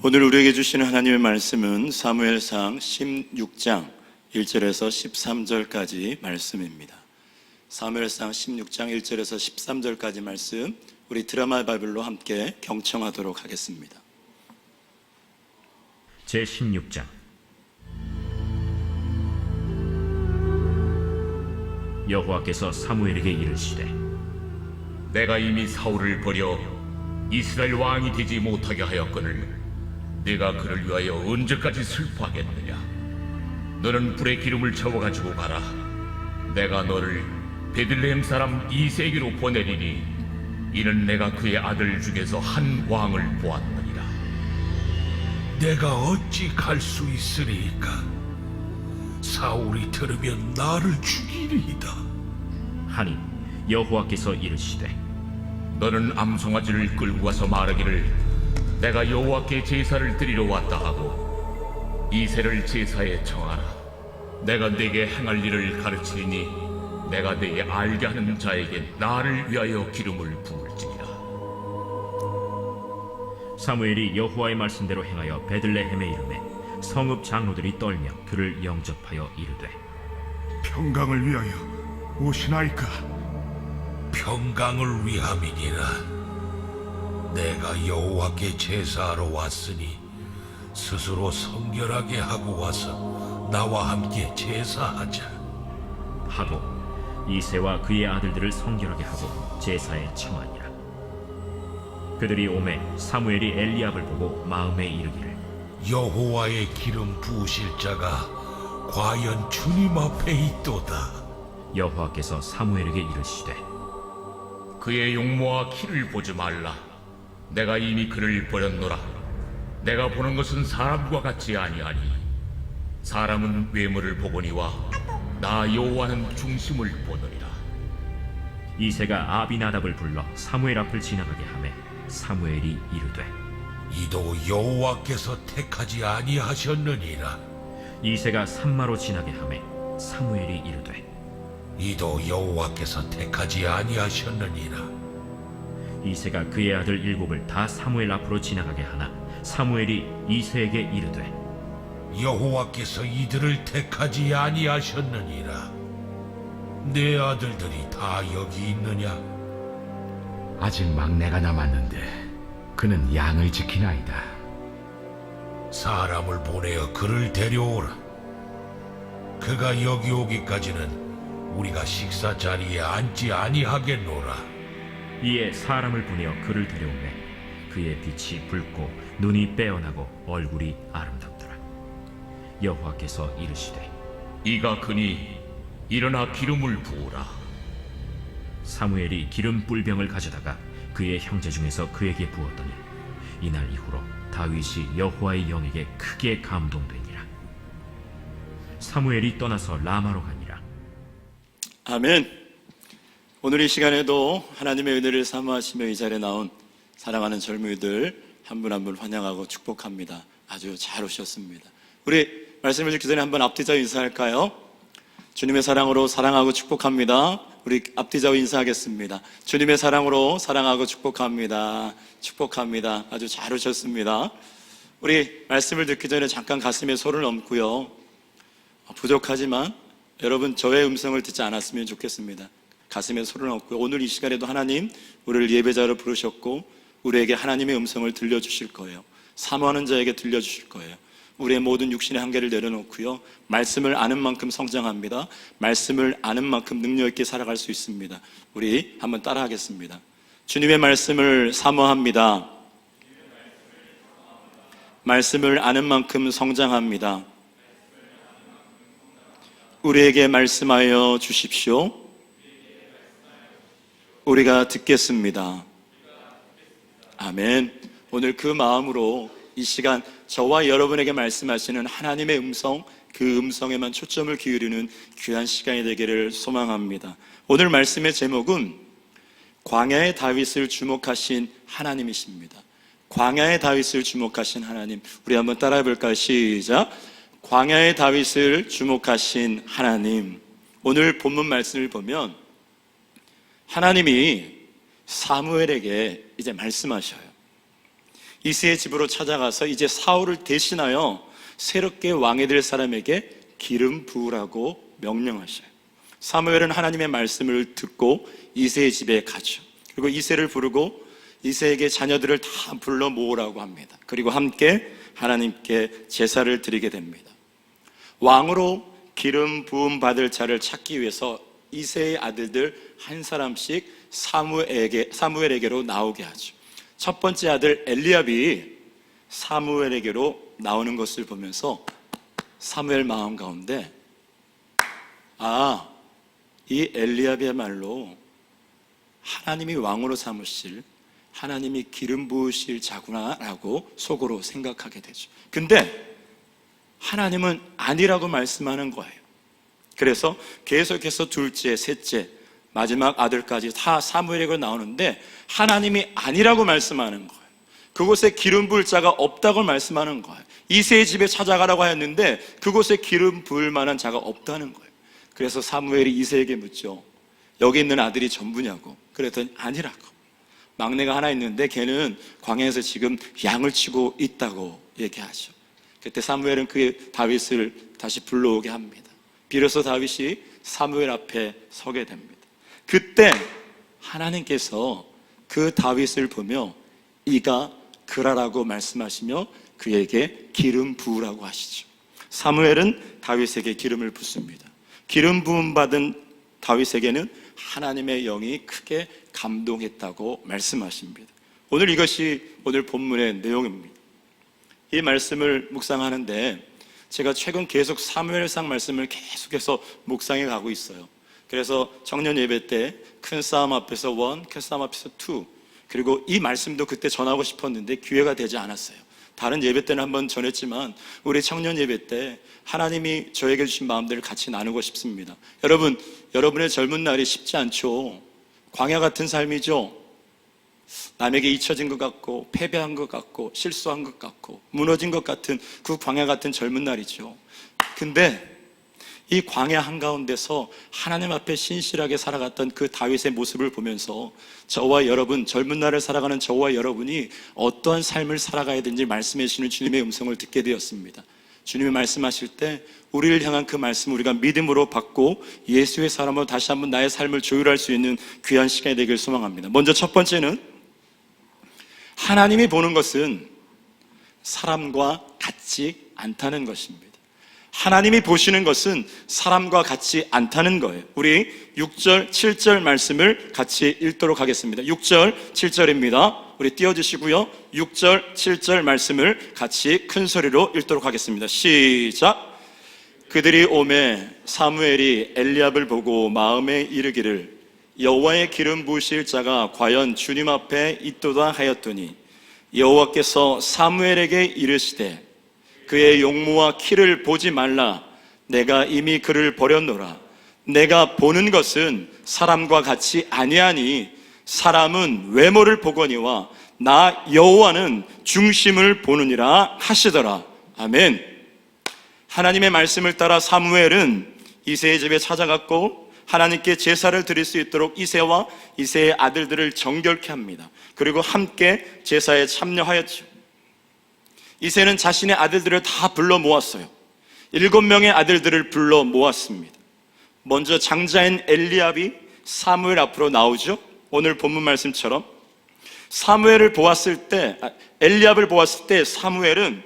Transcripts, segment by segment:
오늘 우리에게 주시는 하나님의 말씀은 사무엘상 16장 1절에서 13절까지 말씀입니다. 사무엘상 16장 1절에서 13절까지 말씀, 우리 드라마 바이블로 함께 경청하도록 하겠습니다. 제16장. 여호와께서 사무엘에게 이르시되, 내가 이미 사울을 버려 이스라엘 왕이 되지 못하게 하였거늘 내가 그를 위하여 언제까지 슬퍼하겠느냐. 너는 불에 기름을 채워가지고 가라. 내가 너를 베들레헴 사람 이새에게로 보내리니 이는 내가 그의 아들 중에서 한 왕을 보았느니라. 내가 어찌 갈 수 있으리까? 사울이 들으면 나를 죽이리이다. 하니 여호와께서 이르시되, 너는 암송아지를 끌고 가서 말하기를 내가 여호와께 제사를 드리러 왔다 하고 이새를 제사에 청하라. 내가 네게 행할 일을 가르치리니 내가 네게 알게 하는 자에게 나를 위하여 기름을 부을지니라. 사무엘이 여호와의 말씀대로 행하여 베들레헴에 이르매 성읍 장로들이 떨며 그를 영접하여 이르되, 평강을 위하여 오시나이까? 평강을 위함이니라. 내가 여호와께 제사하러 왔으니 스스로 성결하게 하고 와서 나와 함께 제사하자. 하고 이새와 그의 아들들을 성결하게 하고 제사에 청하니라. 그들이 오매 사무엘이 엘리압을 보고 마음에 이르기를, 여호와의 기름 부으실 자가 과연 주님 앞에 있도다. 여호와께서 사무엘에게 이르시되, 그의 용모와 키를 보지 말라. 내가 이미 그를 버렸노라. 내가 보는 것은 사람과 같지 아니하니 사람은 외모를 보거니와 나 여호와는 중심을 보느니라. 이새가 아비나답을 불러 사무엘 앞을 지나가게 하매 사무엘이 이르되, 이도 여호와께서 택하지 아니하셨느니라. 이새가 산마로 지나게 하매 사무엘이 이르되, 이도 여호와께서 택하지 아니하셨느니라. 이새가 그의 아들 7을 다 사무엘 앞으로 지나가게 하나 사무엘이 이새에게 이르되, 여호와께서 이들을 택하지 아니하셨느니라. 내 아들들이 다 여기 있느냐? 아직 막내가 남았는데 그는 양을 지키나이다. 사람을 보내어 그를 데려오라. 그가 여기 오기까지는 우리가 식사 자리에 앉지 아니하겠노라. 이에 사람을 보내어 그를 데려오매 그의 빛이 붉고 눈이 빼어나고 얼굴이 아름답더라. 여호와께서 이르시되, 이가 그니 일어나 기름을 부으라. 사무엘이 기름 뿔병을 가져다가 그의 형제 중에서 그에게 부었더니 이날 이후로 다윗이 여호와의 영에게 크게 감동되니라. 사무엘이 떠나서 라마로 가니라. 아멘. 오늘 이 시간에도 하나님의 은혜를 사모하시며 이 자리에 나온 사랑하는 젊은이들 한 분 한 분 환영하고 축복합니다. 아주 잘 오셨습니다. 우리 말씀을 듣기 전에 한번 앞뒤좌우 인사할까요? 주님의 사랑으로 사랑하고 축복합니다. 우리 앞뒤좌우 인사하겠습니다. 주님의 사랑으로 사랑하고 축복합니다. 축복합니다. 아주 잘 오셨습니다. 우리 말씀을 듣기 전에 잠깐 가슴에 손을 얹고요. 부족하지만 여러분 저의 음성을 듣지 않았으면 좋겠습니다. 가슴에 손을 얹고, 오늘 이 시간에도 하나님 우리를 예배자로 부르셨고 우리에게 하나님의 음성을 들려주실 거예요. 사모하는 자에게 들려주실 거예요. 우리의 모든 육신의 한계를 내려놓고요, 말씀을 아는 만큼 성장합니다. 말씀을 아는 만큼 능력 있게 살아갈 수 있습니다. 우리 한번 따라하겠습니다. 주님의 말씀을 사모합니다. 말씀을 아는 만큼 성장합니다. 우리에게 말씀하여 주십시오. 우리가 듣겠습니다. 아멘. 오늘 그 마음으로 이 시간 저와 여러분에게 말씀하시는 하나님의 음성, 그 음성에만 초점을 기울이는 귀한 시간이 되기를 소망합니다. 오늘 말씀의 제목은 광야의 다윗을 주목하신 하나님이십니다. 광야의 다윗을 주목하신 하나님. 우리 한번 따라해 볼까요? 시작. 광야의 다윗을 주목하신 하나님. 오늘 본문 말씀을 보면 하나님이 사무엘에게 이제 말씀하셔요. 이새의 집으로 찾아가서 이제 사울을 대신하여 새롭게 왕이 될 사람에게 기름 부으라고 명령하셔요. 사무엘은 하나님의 말씀을 듣고 이새의 집에 가죠. 그리고 이새를 부르고 이새에게 자녀들을 다 불러 모으라고 합니다. 그리고 함께 하나님께 제사를 드리게 됩니다. 왕으로 기름 부음 받을 자를 찾기 위해서 이새의 아들들 한 사람씩 사무엘에게로 나오게 하죠. 첫 번째 아들 엘리압이 사무엘에게로 나오는 것을 보면서 사무엘 마음 가운데 이 엘리압이야말로 하나님이 왕으로 삼으실, 하나님이 기름 부으실 자구나라고 속으로 생각하게 되죠. 근데 하나님은 아니라고 말씀하는 거예요. 그래서 계속해서 둘째, 셋째, 마지막 아들까지 다 사무엘에게 나오는데 하나님이 아니라고 말씀하는 거예요. 그곳에 기름 부을 자가 없다고 말씀하는 거예요. 이새의 집에 찾아가라고 하였는데 그곳에 기름 부을 만한 자가 없다는 거예요. 그래서 사무엘이 이새에게 묻죠. 여기 있는 아들이 전부냐고. 그랬더니 아니라고. 막내가 하나 있는데 걔는 광야에서 지금 양을 치고 있다고 얘기하죠. 그때 사무엘은 그 다윗을 다시 불러오게 합니다. 비로소 다윗이 사무엘 앞에 서게 됩니다. 그때 하나님께서 그 다윗을 보며 이가 그라라고 말씀하시며 그에게 기름 부으라고 하시죠. 사무엘은 다윗에게 기름을 붓습니다. 기름 부음 받은 다윗에게는 하나님의 영이 크게 감동했다고 말씀하십니다. 오늘 이것이 오늘 본문의 내용입니다. 이 말씀을 묵상하는데 제가 최근 계속 사무엘상 말씀을 계속해서 묵상해 가고 있어요. 그래서 청년 예배 때 큰 싸움 앞에서 1, 큰 싸움 앞에서 2, 그리고 이 말씀도 그때 전하고 싶었는데 기회가 되지 않았어요. 다른 예배 때는 한번 전했지만 우리 청년 예배 때 하나님이 저에게 주신 마음들을 같이 나누고 싶습니다. 여러분, 여러분의 젊은 날이 쉽지 않죠. 광야 같은 삶이죠. 남에게 잊혀진 것 같고 패배한 것 같고 실수한 것 같고 무너진 것 같은 그 광야 같은 젊은 날이죠. 근데 이 광야 한가운데서 하나님 앞에 신실하게 살아갔던 그 다윗의 모습을 보면서 저와 여러분, 젊은 날을 살아가는 저와 여러분이 어떠한 삶을 살아가야 되는지 말씀해 주시는 주님의 음성을 듣게 되었습니다. 주님이 말씀하실 때 우리를 향한 그 말씀 우리가 믿음으로 받고 예수의 사람으로 다시 한번 나의 삶을 조율할 수 있는 귀한 시간이 되길 소망합니다. 먼저 첫 번째는 하나님이 보는 것은 사람과 같지 않다는 것입니다. 하나님이 보시는 것은 사람과 같지 않다는 거예요. 우리 6절, 7절 말씀을 같이 읽도록 하겠습니다. 6절, 7절입니다. 우리 띄워주시고요. 6절, 7절 말씀을 같이 큰 소리로 읽도록 하겠습니다. 시작! 그들이 오매 사무엘이 엘리압을 보고 마음에 이르기를 여호와의 기름 부으실 자가 과연 주님 앞에 있도다 하였더니 여호와께서 사무엘에게 이르시되 그의 용모와 키를 보지 말라. 내가 이미 그를 버렸노라. 내가 보는 것은 사람과 같이 아니하니 사람은 외모를 보거니와 나 여호와는 중심을 보느니라 하시더라. 아멘. 하나님의 말씀을 따라 사무엘은 이새의 집에 찾아갔고 하나님께 제사를 드릴 수 있도록 이새와 이새의 아들들을 정결케 합니다. 그리고 함께 제사에 참여하였죠. 이새는 자신의 아들들을 다 불러 모았어요. 7명의 아들들을 불러 모았습니다. 먼저 장자인 엘리압이 사무엘 앞으로 나오죠. 오늘 본문 말씀처럼 사무엘을 보았을 때, 엘리압을 보았을 때 사무엘은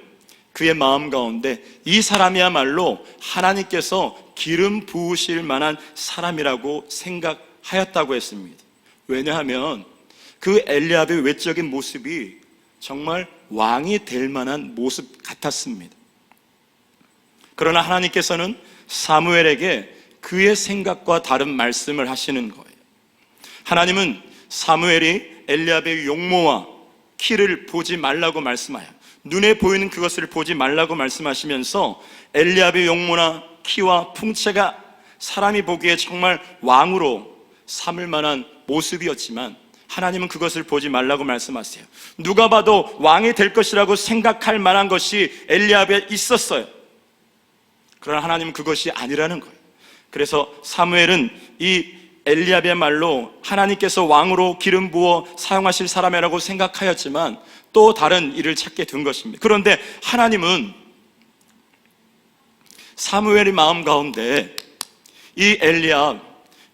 그의 마음 가운데 이 사람이야말로 하나님께서 기름 부으실 만한 사람이라고 생각하였다고 했습니다. 왜냐하면 그 엘리압의 외적인 모습이 정말 왕이 될 만한 모습 같았습니다. 그러나 하나님께서는 사무엘에게 그의 생각과 다른 말씀을 하시는 거예요. 하나님은 사무엘이 엘리압의 용모와 키를 보지 말라고 말씀하여 눈에 보이는 그것을 보지 말라고 말씀하시면서 엘리압의 용모나 키와 풍채가 사람이 보기에 정말 왕으로 삼을 만한 모습이었지만 하나님은 그것을 보지 말라고 말씀하세요. 누가 봐도 왕이 될 것이라고 생각할 만한 것이 엘리압에 있었어요. 그러나 하나님은 그것이 아니라는 거예요. 그래서 사무엘은 이 엘리압의 말로 하나님께서 왕으로 기름 부어 사용하실 사람이라고 생각하였지만 또 또 다른 일을 찾게 된 것입니다. 그런데 하나님은 사무엘의 마음 가운데 이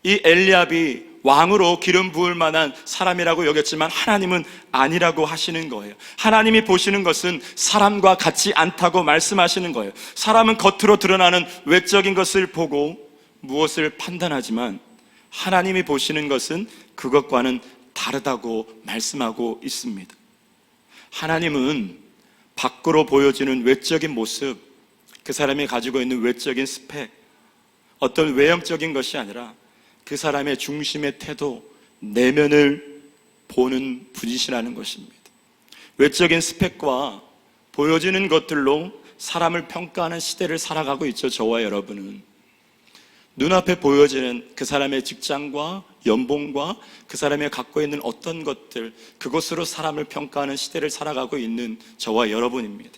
엘리압이 왕으로 기름 부을 만한 사람이라고 여겼지만 하나님은 아니라고 하시는 거예요. 하나님이 보시는 것은 사람과 같지 않다고 말씀하시는 거예요. 사람은 겉으로 드러나는 외적인 것을 보고 무엇을 판단하지만 하나님이 보시는 것은 그것과는 다르다고 말씀하고 있습니다. 하나님은 밖으로 보여지는 외적인 모습, 그 사람이 가지고 있는 외적인 스펙, 어떤 외형적인 것이 아니라 그 사람의 중심의 태도, 내면을 보는 분이시라는 것입니다. 외적인 스펙과 보여지는 것들로 사람을 평가하는 시대를 살아가고 있죠. 저와 여러분은 눈앞에 보여지는 그 사람의 직장과 연봉과 그 사람이 갖고 있는 어떤 것들, 그것으로 사람을 평가하는 시대를 살아가고 있는 저와 여러분입니다.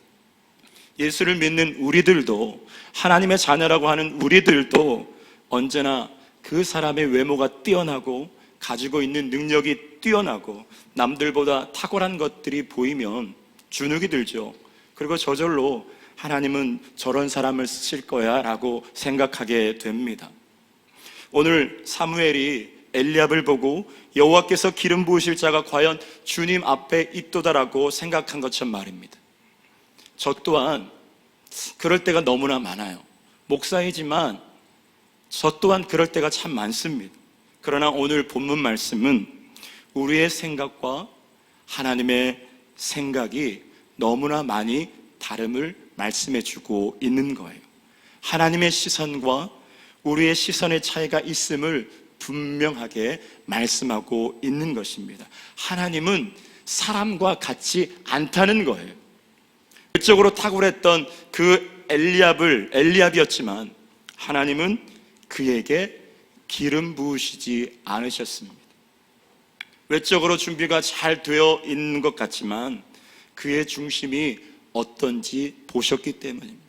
예수를 믿는 우리들도, 하나님의 자녀라고 하는 우리들도 언제나 그 사람의 외모가 뛰어나고 가지고 있는 능력이 뛰어나고 남들보다 탁월한 것들이 보이면 주눅이 들죠. 그리고 저절로 하나님은 저런 사람을 쓰실 거야 라고 생각하게 됩니다. 오늘 사무엘이 엘리압을 보고 여호와께서 기름 부으실 자가 과연 주님 앞에 있도다라고 생각한 것처럼 말입니다. 저 또한 그럴 때가 너무나 많아요. 목사이지만 저 또한 그럴 때가 참 많습니다. 그러나 오늘 본문 말씀은 우리의 생각과 하나님의 생각이 너무나 많이 다름을 말씀해 주고 있는 거예요. 하나님의 시선과 우리의 시선의 차이가 있음을 분명하게 말씀하고 있는 것입니다. 하나님은 사람과 같지 않다는 거예요. 외적으로 탁월했던 그 엘리압이었지만 하나님은 그에게 기름 부으시지 않으셨습니다. 외적으로 준비가 잘 되어 있는 것 같지만 그의 중심이 어떤지 보셨기 때문입니다.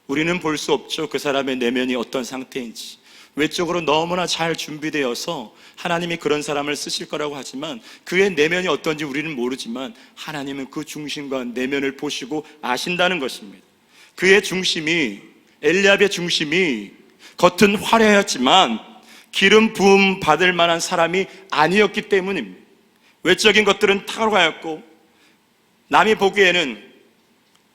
우리는 볼 수 없죠. 그 사람의 내면이 어떤 상태인지. 외적으로 너무나 잘 준비되어서 하나님이 그런 사람을 쓰실 거라고 하지만 그의 내면이 어떤지 우리는 모르지만 하나님은 그 중심과 내면을 보시고 아신다는 것입니다. 그의 중심이, 엘리압의 중심이 겉은 화려했지만 기름 부음 받을 만한 사람이 아니었기 때문입니다. 외적인 것들은 탁월하였고 남이 보기에는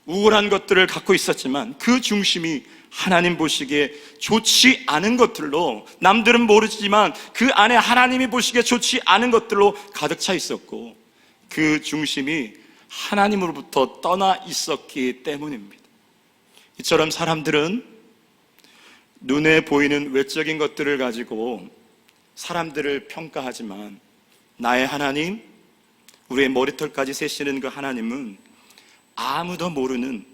우월한 것들을 갖고 있었지만 그 중심이 하나님 보시기에 좋지 않은 것들로, 남들은 모르지만 그 안에 하나님이 보시기에 좋지 않은 것들로 가득 차 있었고 그 중심이 하나님으로부터 떠나 있었기 때문입니다. 이처럼 사람들은 눈에 보이는 외적인 것들을 가지고 사람들을 평가하지만 나의 하나님, 우리의 머리털까지 세시는 그 하나님은 아무도 모르는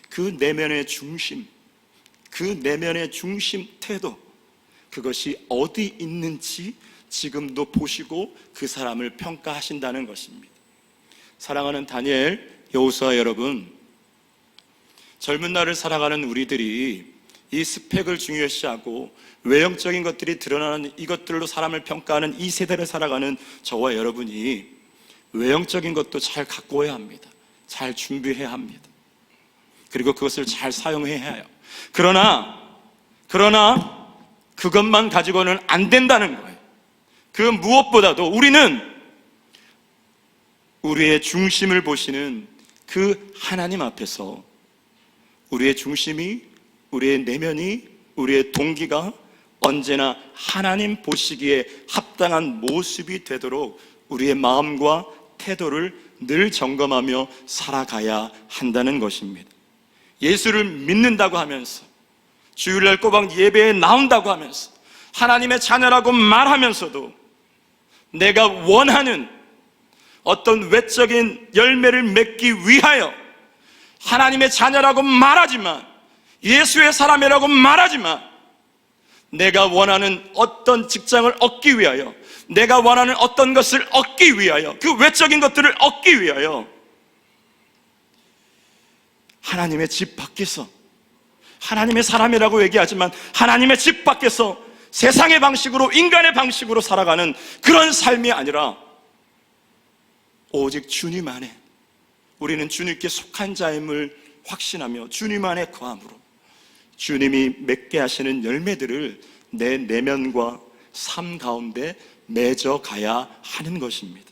그 내면의 중심, 그 내면의 중심 태도, 그것이 어디 있는지 지금도 보시고 그 사람을 평가하신다는 것입니다. 사랑하는 다니엘, 여호수아 여러분, 젊은 날을 살아가는 우리들이 이 스펙을 중요시하고 외형적인 것들이 드러나는 이것들로 사람을 평가하는 이 세대를 살아가는 저와 여러분이 외형적인 것도 잘 갖고야 합니다. 잘 준비해야 합니다. 그리고 그것을 잘 사용해야 해요. 그러나 그것만 가지고는 안 된다는 거예요. 그 무엇보다도 우리는 우리의 중심을 보시는 그 하나님 앞에서 우리의 중심이, 우리의 내면이, 우리의 동기가 언제나 하나님 보시기에 합당한 모습이 되도록 우리의 마음과 태도를 늘 점검하며 살아가야 한다는 것입니다. 예수를 믿는다고 하면서, 주일날 꼬박 예배에 나온다고 하면서, 하나님의 자녀라고 말하면서도 내가 원하는 어떤 외적인 열매를 맺기 위하여 하나님의 자녀라고 말하지만, 예수의 사람이라고 말하지만, 내가 원하는 어떤 직장을 얻기 위하여, 내가 원하는 어떤 것을 얻기 위하여, 그 외적인 것들을 얻기 위하여 하나님의 집 밖에서, 하나님의 사람이라고 얘기하지만 하나님의 집 밖에서 세상의 방식으로, 인간의 방식으로 살아가는 그런 삶이 아니라 오직 주님 안에 우리는 주님께 속한 자임을 확신하며 주님 안에 거함으로 주님이 맺게 하시는 열매들을 내 내면과 삶 가운데 맺어 가야 하는 것입니다.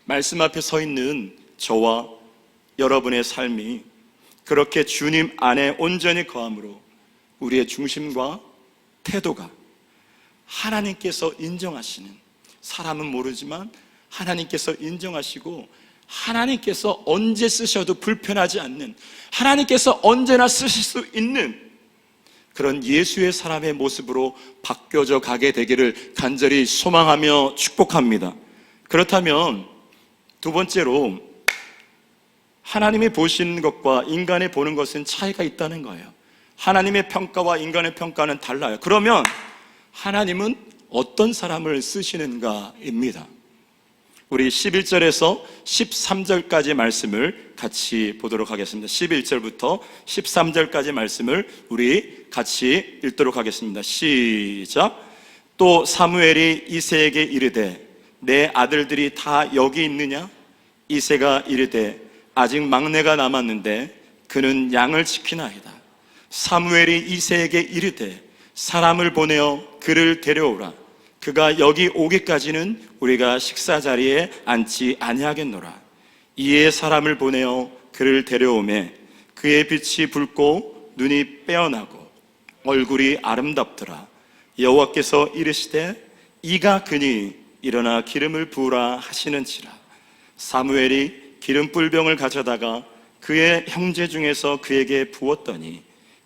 말씀 앞에 서 있는 저와 여러분의 삶이 그렇게 주님 안에 온전히 거함으로 우리의 중심과 태도가 하나님께서 인정하시는, 사람은 모르지만 하나님께서 인정하시고 하나님께서 언제 쓰셔도 불편하지 않는, 하나님께서 언제나 쓰실 수 있는 그런 예수의 사람의 모습으로 바뀌어져 가게 되기를 간절히 소망하며 축복합니다. 그렇다면 두 번째로, 하나님이 보시는 것과 인간이 보는 것은 차이가 있다는 거예요. 하나님의 평가와 인간의 평가는 달라요. 그러면 하나님은 어떤 사람을 쓰시는가입니다. 우리 11절에서 13절까지 말씀을 같이 보도록 하겠습니다. 11절부터 13절까지 말씀을 우리 같이 읽도록 하겠습니다. 시작. 또 사무엘이 이새에게 이르되 내 아들들이 다 여기 있느냐? 이새가 이르되 아직 막내가 남았는데 그는 양을 지키나이다. 사무엘이 이새에게 이르되 사람을 보내어 그를 데려오라. 그가 여기 오기까지는 우리가 식사 자리에 앉지 아니하겠노라. 이에 사람을 보내어 그를 데려오매 그의 빛이 붉고 눈이 빼어나고 얼굴이 아름답더라. 여호와께서 이르시되 이가 그니 일어나 기름을 부으라 하시는지라. 사무엘이 기름 뿔병을 가져다가 그의 형제 중에서 그에게 부었더니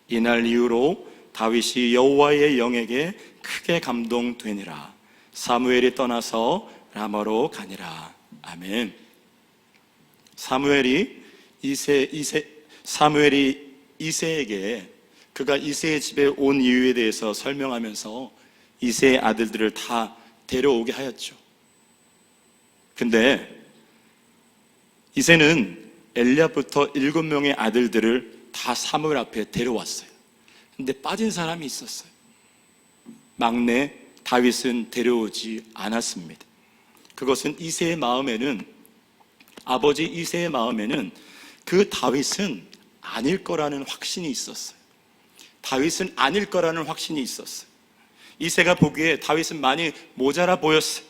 이날 이후로 다윗이 여호와의 영에게 크게 감동되니라. 사무엘이 떠나서 라마로 가니라. 아멘. 사무엘이 이새에게 그가 이새의 집에 온 이유에 대해서 설명하면서 이새의 아들들을 다 데려오게 하였죠. 근데 이새는 엘리압부터 7명의 아들들을 다 사무엘 앞에 데려왔어요. 근데 빠진 사람이 있었어요. 막내 다윗은 데려오지 않았습니다. 그것은 이새의 마음에는, 아버지 이새의 마음에는 그 다윗은 아닐 거라는 확신이 있었어요. 다윗은 아닐 거라는 확신이 있었어요. 이새가 보기에 다윗은 많이 모자라 보였어요.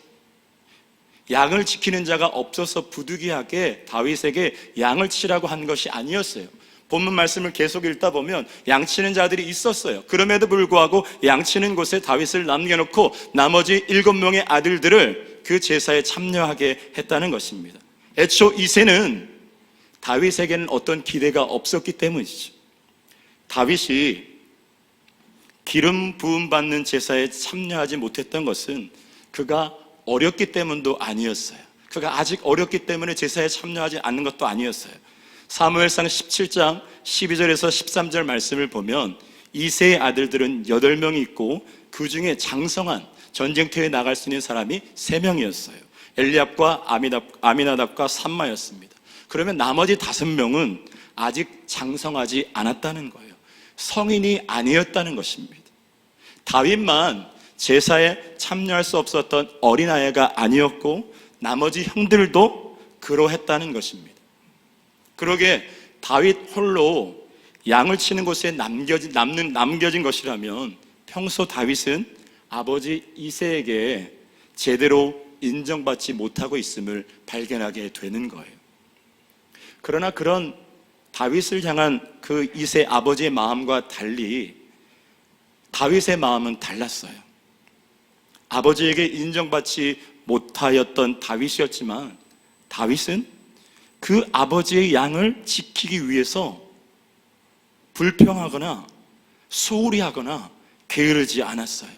양을 지키는 자가 없어서 부득이하게 다윗에게 양을 치라고 한 것이 아니었어요. 본문 말씀을 계속 읽다 보면 양치는 자들이 있었어요. 그럼에도 불구하고 양치는 곳에 다윗을 남겨놓고 나머지 7명의 아들들을 그 제사에 참여하게 했다는 것입니다. 애초 이새는 다윗에게는 어떤 기대가 없었기 때문이죠. 다윗이 기름 부음 받는 제사에 참여하지 못했던 것은 그가 어렸기 때문도 아니었어요. 그가 아직 어렸기 때문에 제사에 참여하지 않는 것도 아니었어요. 사무엘상 17장 12절에서 13절 말씀을 보면 이새의 아들들은 8명이 있고 그 중에 장성한 전쟁터에 나갈 수 있는 사람이 3명이었어요. 엘리압과 아미나답과 삼마였습니다. 그러면 나머지 5명은 아직 장성하지 않았다는 거예요. 성인이 아니었다는 것입니다. 다윗만 제사에 참여할 수 없었던 어린아이가 아니었고 나머지 형들도 그러했다는 것입니다. 그러게 다윗 홀로 양을 치는 곳에 남겨진 것이라면 평소 다윗은 아버지 이새에게 제대로 인정받지 못하고 있음을 발견하게 되는 거예요. 그러나 그런 다윗을 향한 그 이새 아버지의 마음과 달리 다윗의 마음은 달랐어요. 아버지에게 인정받지 못하였던 다윗이었지만 다윗은 그 아버지의 양을 지키기 위해서 불평하거나 소홀히 하거나 게으르지 않았어요.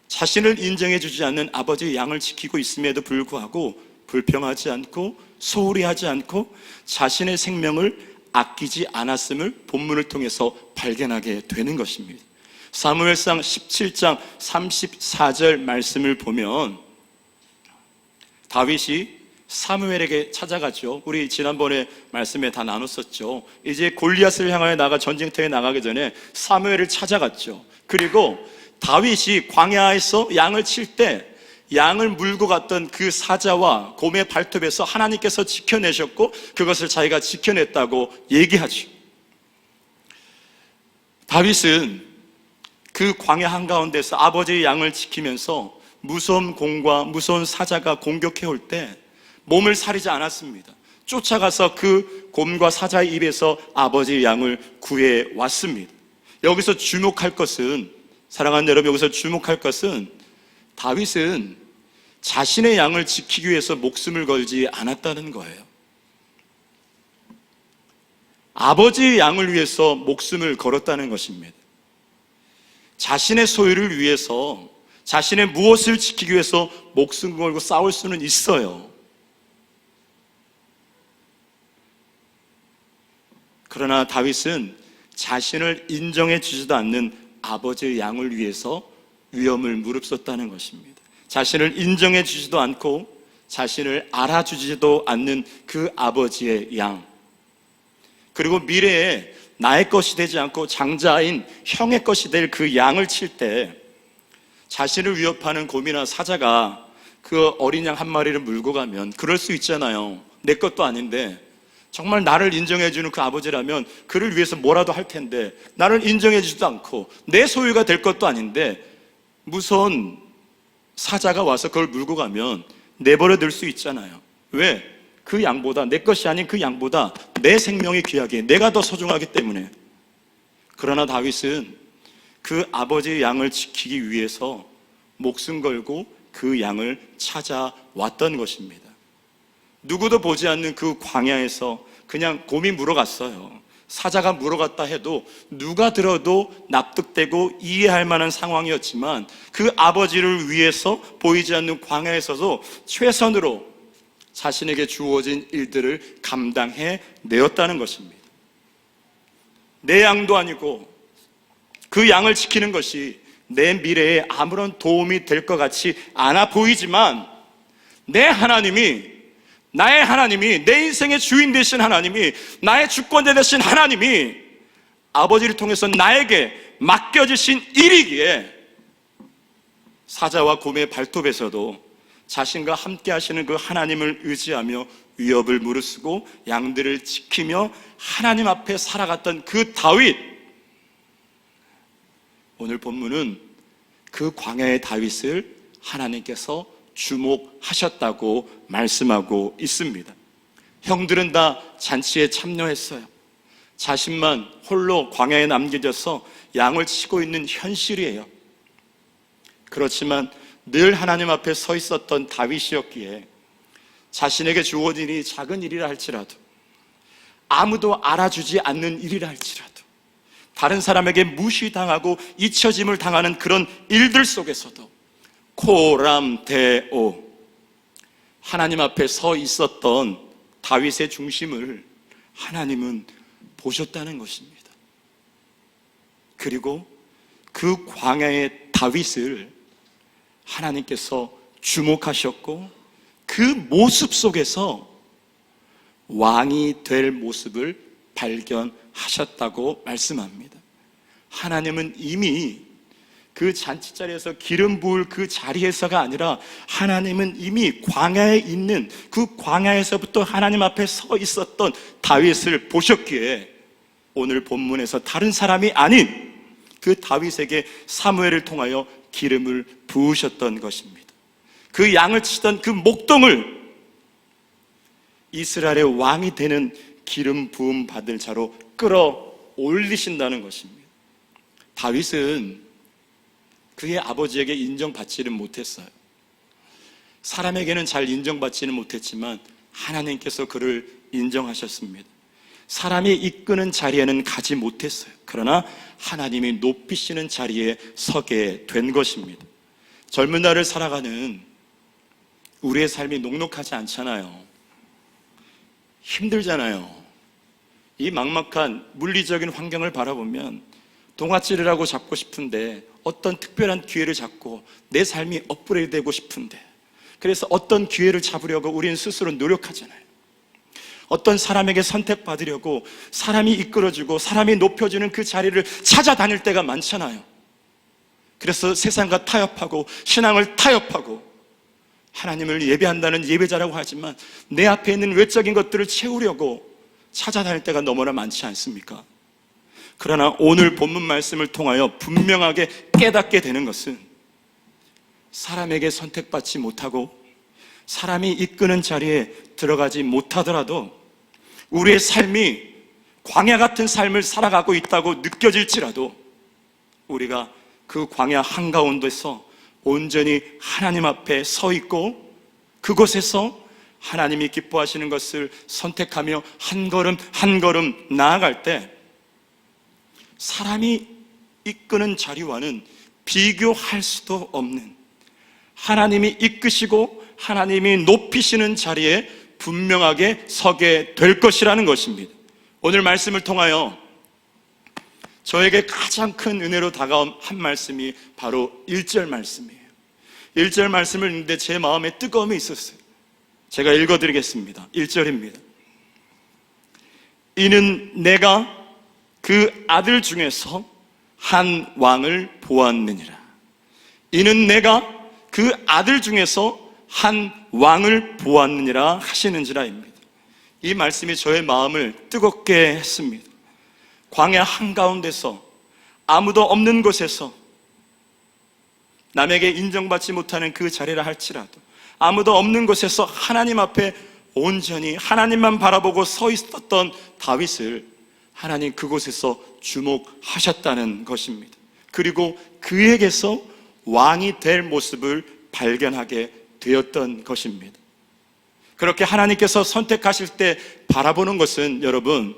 자신을 인정해 주지 않는 아버지의 양을 지키고 있음에도 불구하고 불평하지 않고 소홀히 하지 않고 자신의 생명을 아끼지 않았음을 본문을 통해서 발견하게 되는 것입니다. 사무엘상 17장 34절 말씀을 보면 다윗이 사무엘에게 찾아갔죠. 우리 지난번에 말씀에 다 나눴었죠. 이제 골리앗을 향하여 나가 전쟁터에 나가기 전에 사무엘을 찾아갔죠. 그리고 다윗이 광야에서 양을 칠 때 양을 물고 갔던 그 사자와 곰의 발톱에서 하나님께서 지켜내셨고 그것을 자기가 지켜냈다고 얘기하죠. 다윗은 그 광야 한가운데서 아버지의 양을 지키면서 무서운 곰과 무서운 사자가 공격해올 때 몸을 사리지 않았습니다. 쫓아가서 그 곰과 사자의 입에서 아버지의 양을 구해왔습니다. 여기서 주목할 것은, 사랑하는 여러분, 여기서 주목할 것은 다윗은 자신의 양을 지키기 위해서 목숨을 걸지 않았다는 거예요. 아버지의 양을 위해서 목숨을 걸었다는 것입니다. 자신의 소유를 위해서, 자신의 무엇을 지키기 위해서 목숨 걸고 싸울 수는 있어요. 그러나 다윗은 자신을 인정해 주지도 않는 아버지의 양을 위해서 위험을 무릅썼다는 것입니다. 자신을 인정해 주지도 않고 자신을 알아주지도 않는 그 아버지의 양, 그리고 미래에 나의 것이 되지 않고 장자인 형의 것이 될 그 양을 칠 때 자신을 위협하는 곰이나 사자가 그 어린 양 한 마리를 물고 가면 그럴 수 있잖아요. 내 것도 아닌데 정말 나를 인정해주는 그 아버지라면 그를 위해서 뭐라도 할 텐데 나를 인정해주지도 않고 내 소유가 될 것도 아닌데 무서운 사자가 와서 그걸 물고 가면 내버려 둘 수 있잖아요. 왜? 그 양보다, 내 것이 아닌 그 양보다 내 생명이 귀하게, 내가 더 소중하기 때문에. 그러나 다윗은 그 아버지의 양을 지키기 위해서 목숨 걸고 그 양을 찾아왔던 것입니다. 누구도 보지 않는 그 광야에서 그냥 곰이 물어갔어요. 사자가 물어갔다 해도 누가 들어도 납득되고 이해할 만한 상황이었지만 그 아버지를 위해서 보이지 않는 광야에서도 최선으로 자신에게 주어진 일들을 감당해 내었다는 것입니다. 내 양도 아니고 그 양을 지키는 것이 내 미래에 아무런 도움이 될 것 같이 않아 보이지만 내 하나님이, 나의 하나님이, 내 인생의 주인 되신 하나님이, 나의 주권자 되신 하나님이 아버지를 통해서 나에게 맡겨주신 일이기에 사자와 곰의 발톱에서도 자신과 함께 하시는 그 하나님을 의지하며 위협을 무릅쓰고 양들을 지키며 하나님 앞에 살아갔던 그 다윗, 오늘 본문은 그 광야의 다윗을 하나님께서 주목하셨다고 말씀하고 있습니다. 형들은 다 잔치에 참여했어요. 자신만 홀로 광야에 남겨져서 양을 치고 있는 현실이에요. 그렇지만 늘 하나님 앞에 서 있었던 다윗이었기에 자신에게 주어진 일이 작은 일이라 할지라도, 아무도 알아주지 않는 일이라 할지라도, 다른 사람에게 무시당하고 잊혀짐을 당하는 그런 일들 속에서도 코람데오, 하나님 앞에 서 있었던 다윗의 중심을 하나님은 보셨다는 것입니다. 그리고 그 광야의 다윗을 하나님께서 주목하셨고 그 모습 속에서 왕이 될 모습을 발견하셨다고 말씀합니다. 하나님은 이미 그 잔치자리에서 기름 부을 그 자리에서가 아니라 하나님은 이미 광야에 있는 그 광야에서부터 하나님 앞에 서 있었던 다윗을 보셨기에 오늘 본문에서 다른 사람이 아닌 그 다윗에게 사무엘을 통하여 기름을 부으셨던 것입니다. 그 양을 치던 그 목동을 이스라엘의 왕이 되는 기름 부음 받을 자로 끌어올리신다는 것입니다. 다윗은 그의 아버지에게 인정받지는 못했어요. 사람에게는 잘 인정받지는 못했지만 하나님께서 그를 인정하셨습니다. 사람이 이끄는 자리에는 가지 못했어요. 그러나 하나님이 높이시는 자리에 서게 된 것입니다. 젊은 날을 살아가는 우리의 삶이 녹록하지 않잖아요. 힘들잖아요. 이 막막한 물리적인 환경을 바라보면 동아찌를 하고 잡고 싶은데, 어떤 특별한 기회를 잡고 내 삶이 업그레이드 되고 싶은데, 그래서 어떤 기회를 잡으려고 우리는 스스로 노력하잖아요. 어떤 사람에게 선택받으려고 사람이 이끌어주고 사람이 높여주는 그 자리를 찾아다닐 때가 많잖아요. 그래서 세상과 타협하고 신앙을 타협하고 하나님을 예배한다는 예배자라고 하지만 내 앞에 있는 외적인 것들을 채우려고 찾아다닐 때가 너무나 많지 않습니까? 그러나 오늘 본문 말씀을 통하여 분명하게 깨닫게 되는 것은 사람에게 선택받지 못하고 사람이 이끄는 자리에 들어가지 못하더라도 우리의 삶이 광야 같은 삶을 살아가고 있다고 느껴질지라도 우리가 그 광야 한가운데서 온전히 하나님 앞에 서 있고 그곳에서 하나님이 기뻐하시는 것을 선택하며 한 걸음 한 걸음 나아갈 때 사람이 이끄는 자리와는 비교할 수도 없는 하나님이 이끄시고 하나님이 높이시는 자리에 분명하게 서게 될 것이라는 것입니다. 오늘 말씀을 통하여 저에게 가장 큰 은혜로 다가온 한 말씀이 바로 1절 말씀이에요. 1절 말씀을 읽는데 제 마음에 뜨거움이 있었어요. 제가 읽어드리겠습니다. 1절입니다. 이는 내가 그 아들 중에서 한 왕을 보았느니라. 이는 내가 그 아들 중에서 한 왕을 보았느니라 하시는지라입니다. 이 말씀이 저의 마음을 뜨겁게 했습니다. 광야 한가운데서 아무도 없는 곳에서 남에게 인정받지 못하는 그 자리라 할지라도 아무도 없는 곳에서 하나님 앞에 온전히 하나님만 바라보고 서 있었던 다윗을 하나님 그곳에서 주목하셨다는 것입니다. 그리고 그에게서 왕이 될 모습을 발견하게 되었던 것입니다. 그렇게 하나님께서 선택하실 때 바라보는 것은 여러분,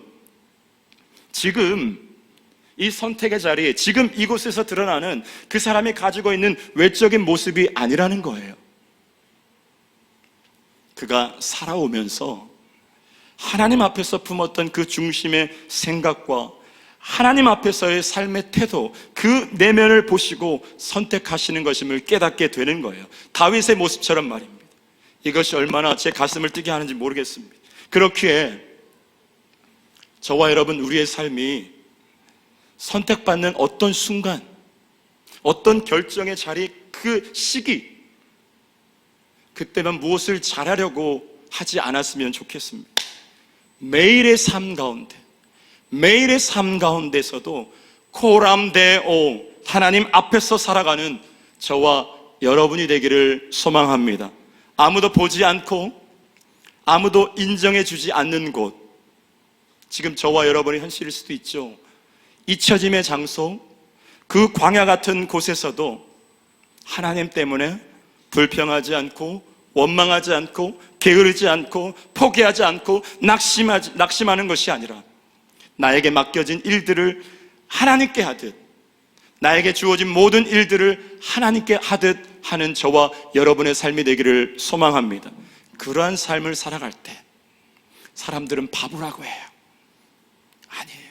지금 이 선택의 자리에 지금 이곳에서 드러나는 그 사람이 가지고 있는 외적인 모습이 아니라는 거예요. 그가 살아오면서 하나님 앞에서 품었던 그 중심의 생각과 하나님 앞에서의 삶의 태도, 그 내면을 보시고 선택하시는 것임을 깨닫게 되는 거예요. 다윗의 모습처럼 말입니다. 이것이 얼마나 제 가슴을 뛰게 하는지 모르겠습니다. 그렇기에 저와 여러분, 우리의 삶이 선택받는 어떤 순간, 어떤 결정의 자리, 그 시기, 그때만 무엇을 잘하려고 하지 않았으면 좋겠습니다. 매일의 삶 가운데서도 코람데오, 하나님 앞에서 살아가는 저와 여러분이 되기를 소망합니다. 아무도 보지 않고 아무도 인정해 주지 않는 곳, 지금 저와 여러분의 현실일 수도 있죠. 잊혀짐의 장소, 그 광야 같은 곳에서도 하나님 때문에 불평하지 않고 원망하지 않고 게으르지 않고 포기하지 않고 낙심하는 것이 아니라 나에게 맡겨진 일들을 하나님께 하듯, 나에게 주어진 모든 일들을 하나님께 하듯 하는 저와 여러분의 삶이 되기를 소망합니다. 그러한 삶을 살아갈 때 사람들은 바보라고 해요. 아니에요.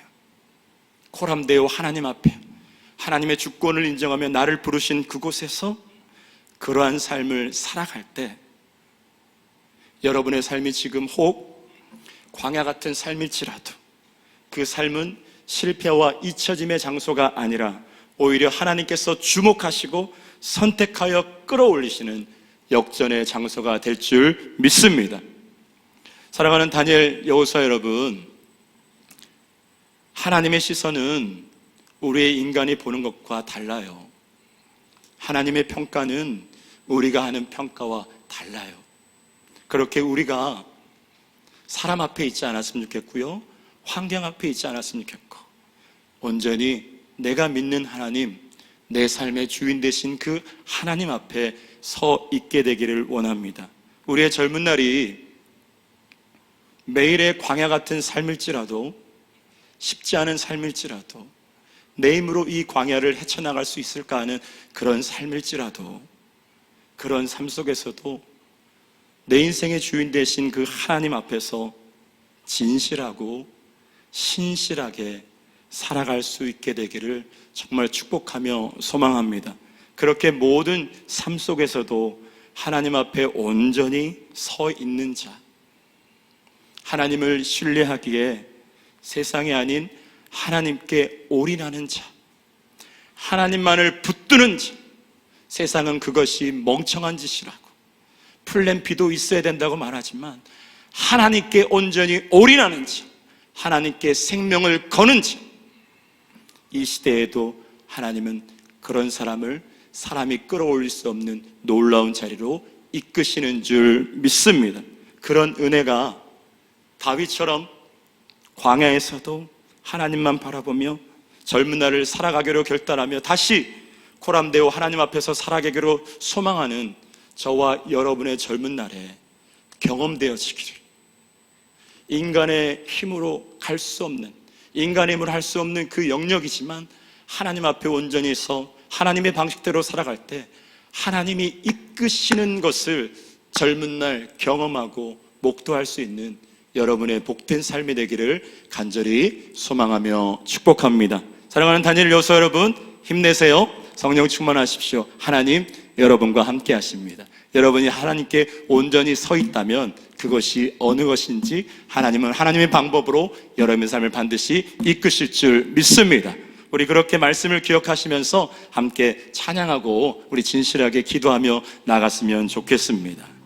코람데오, 하나님 앞에 하나님의 주권을 인정하며 나를 부르신 그곳에서 그러한 삶을 살아갈 때 여러분의 삶이 지금 혹 광야 같은 삶일지라도 그 삶은 실패와 잊혀짐의 장소가 아니라 오히려 하나님께서 주목하시고 선택하여 끌어올리시는 역전의 장소가 될 줄 믿습니다. 사랑하는 다니엘 여호수아 여러분, 하나님의 시선은 우리의 인간이 보는 것과 달라요. 하나님의 평가는 우리가 하는 평가와 달라요. 그렇게 우리가 사람 앞에 있지 않았으면 좋겠고요, 환경 앞에 있지 않았으면 좋겠고, 온전히 내가 믿는 하나님, 내 삶의 주인 되신 그 하나님 앞에 서 있게 되기를 원합니다. 우리의 젊은 날이 매일의 광야 같은 삶일지라도, 쉽지 않은 삶일지라도, 내 힘으로 이 광야를 헤쳐나갈 수 있을까 하는 그런 삶일지라도, 그런 삶 속에서도 내 인생의 주인 되신 그 하나님 앞에서 진실하고 신실하게 살아갈 수 있게 되기를 정말 축복하며 소망합니다. 그렇게 모든 삶 속에서도 하나님 앞에 온전히 서 있는 자, 하나님을 신뢰하기에 세상이 아닌 하나님께 올인하는 자, 하나님만을 붙드는 자, 세상은 그것이 멍청한 짓이라고, 플랜 B도 있어야 된다고 말하지만 하나님께 온전히 올인하는지, 하나님께 생명을 거는지, 이 시대에도 하나님은 그런 사람이 끌어올릴 수 없는 놀라운 자리로 이끄시는 줄 믿습니다. 그런 은혜가 다윗처럼 광야에서도 하나님만 바라보며 젊은 날을 살아가기로 결단하며 다시 코람데오 하나님 앞에서 살아가기로 소망하는 저와 여러분의 젊은 날에 경험되어지기를, 인간의 힘으로 갈 수 없는, 인간의 힘으로 할 수 없는 그 영역이지만 하나님 앞에 온전히 서 하나님의 방식대로 살아갈 때 하나님이 이끄시는 것을 젊은 날 경험하고 목도할 수 있는 여러분의 복된 삶이 되기를 간절히 소망하며 축복합니다. 사랑하는 다니엘 여서 여러분, 힘내세요. 성령 충만하십시오. 하나님 여러분과 함께 하십니다. 여러분이 하나님께 온전히 서 있다면 그것이 어느 것인지 하나님은 하나님의 방법으로 여러분의 삶을 반드시 이끄실 줄 믿습니다. 우리 그렇게 말씀을 기억하시면서 함께 찬양하고 우리 진실하게 기도하며 나갔으면 좋겠습니다.